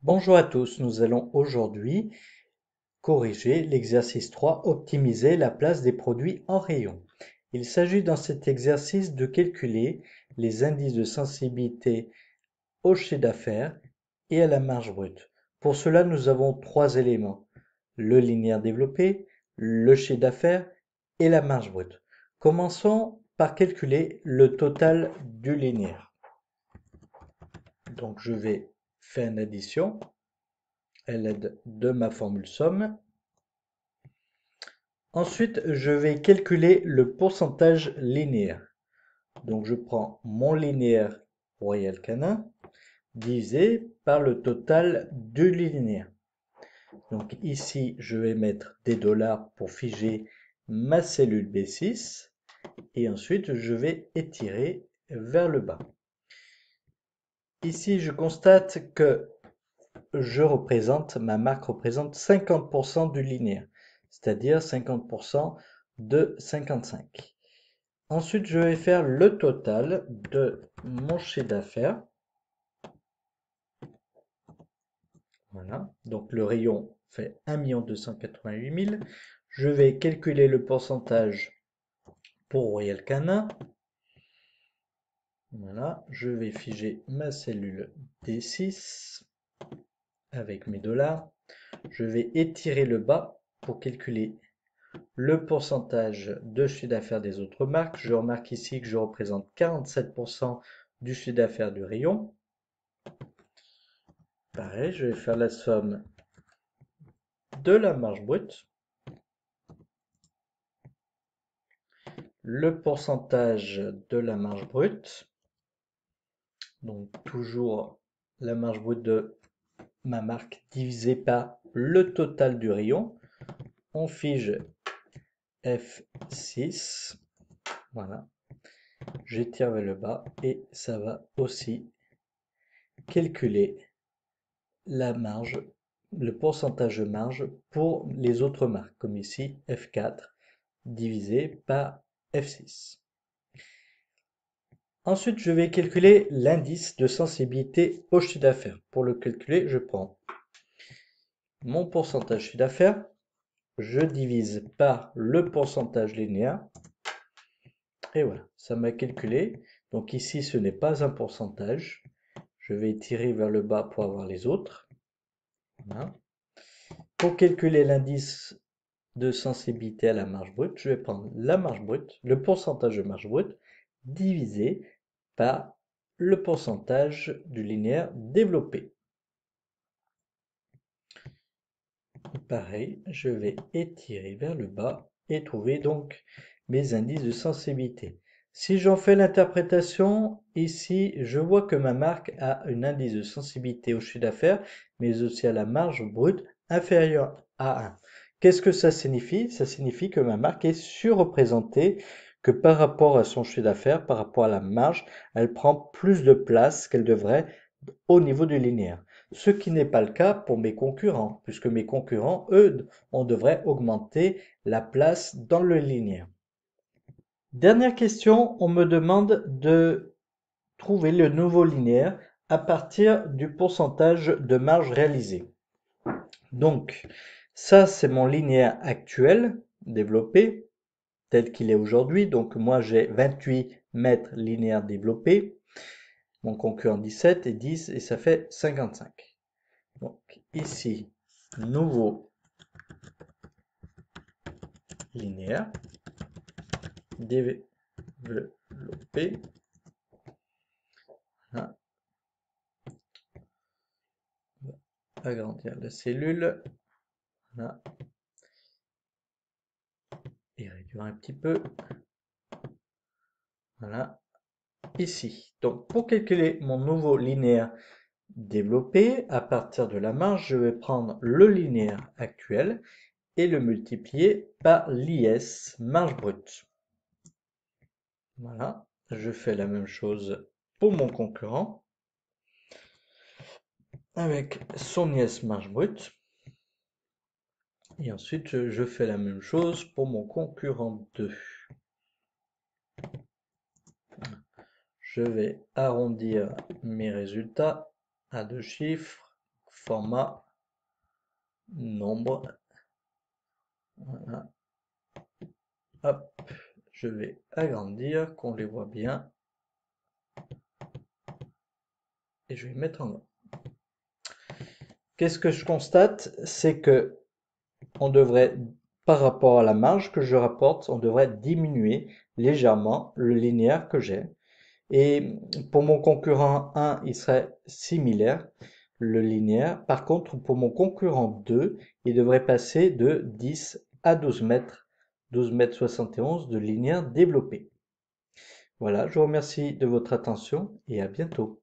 Bonjour à tous, nous allons aujourd'hui corriger l'exercice 3, optimiser la place des produits en rayon. Il s'agit dans cet exercice de calculer les indices de sensibilité au chiffre d'affaires et à la marge brute. Pour cela, nous avons trois éléments, le linéaire développé, le chiffre d'affaires et la marge brute. Commençons par calculer le total du linéaire. Donc je vais faire une addition à l'aide de ma formule somme. Ensuite, je vais calculer le pourcentage linéaire. Donc, je prends mon linéaire Royal Canin divisé par le total du linéaire. Donc ici, je vais mettre des dollars pour figer ma cellule B6 et ensuite, je vais étirer vers le bas. Ici, je constate que ma marque représente 50% du linéaire, c'est-à-dire 50% de 55. Ensuite, je vais faire le total de mon chiffre d'affaires. Voilà, donc le rayon fait 1 288 000. Je vais calculer le pourcentage pour Royal Canin. Voilà, je vais figer ma cellule D6 avec mes dollars. Je vais étirer le bas pour calculer le pourcentage de chiffre d'affaires des autres marques. Je remarque ici que je représente 47% du chiffre d'affaires du rayon. Pareil, je vais faire la somme de la marge brute, le pourcentage de la marge brute, donc toujours la marge brute de ma marque divisé par le total du rayon. On fige F6, voilà, j'étire vers le bas et ça va aussi calculer la marge, le pourcentage de marge pour les autres marques, comme ici F4 divisé par F6. Ensuite, je vais calculer l'indice de sensibilité au chiffre d'affaires. Pour le calculer, je prends mon pourcentage chiffre d'affaires, je divise par le pourcentage linéaire, et voilà, ça m'a calculé. Donc ici, ce n'est pas un pourcentage. Je vais tirer vers le bas pour avoir les autres. Voilà. Pour calculer l'indice de sensibilité à la marge brute, je vais prendre la marge brute, le pourcentage de marge brute, divisé par le pourcentage du linéaire développé. Pareil, je vais étirer vers le bas et trouver donc mes indices de sensibilité. Si j'en fais l'interprétation, ici, je vois que ma marque a un indice de sensibilité au chiffre d'affaires, mais aussi à la marge brute inférieure à 1. Qu'est-ce que ça signifie? Ça signifie que ma marque est surreprésentée, que par rapport à son chiffre d'affaires, par rapport à la marge, elle prend plus de place qu'elle devrait au niveau du linéaire. Ce qui n'est pas le cas pour mes concurrents, puisque mes concurrents, eux, on devrait augmenter la place dans le linéaire. Dernière question, on me demande de trouver le nouveau linéaire à partir du pourcentage de marge réalisé. Donc, ça, c'est mon linéaire actuel développé, tel qu'il est aujourd'hui. Donc, moi, j'ai 28 mètres linéaires développés. Mon concurrent 17 et 10 et ça fait 55. Donc ici, nouveau linéaire, développé. Voilà. Agrandir la cellule. Voilà. Et réduire un petit peu. Voilà. Ici. Donc pour calculer mon nouveau linéaire développé, à partir de la marge, je vais prendre le linéaire actuel et le multiplier par l'IS, marge brute. Voilà, je fais la même chose pour mon concurrent avec son IS marge brute. Et ensuite, je fais la même chose pour mon concurrent 2. Je vais arrondir mes résultats à deux chiffres, format nombre. Voilà. Hop, je vais agrandir, qu'on les voit bien. Et je vais mettre en grand. Qu'est-ce que je constate? C'est que on devrait, par rapport à la marge que je rapporte, on devrait diminuer légèrement le linéaire que j'ai. Et pour mon concurrent 1, il serait similaire, le linéaire. Par contre, pour mon concurrent 2, il devrait passer de 10 à 12 mètres, 12 mètres 71 de linéaire développé. Voilà, je vous remercie de votre attention et à bientôt.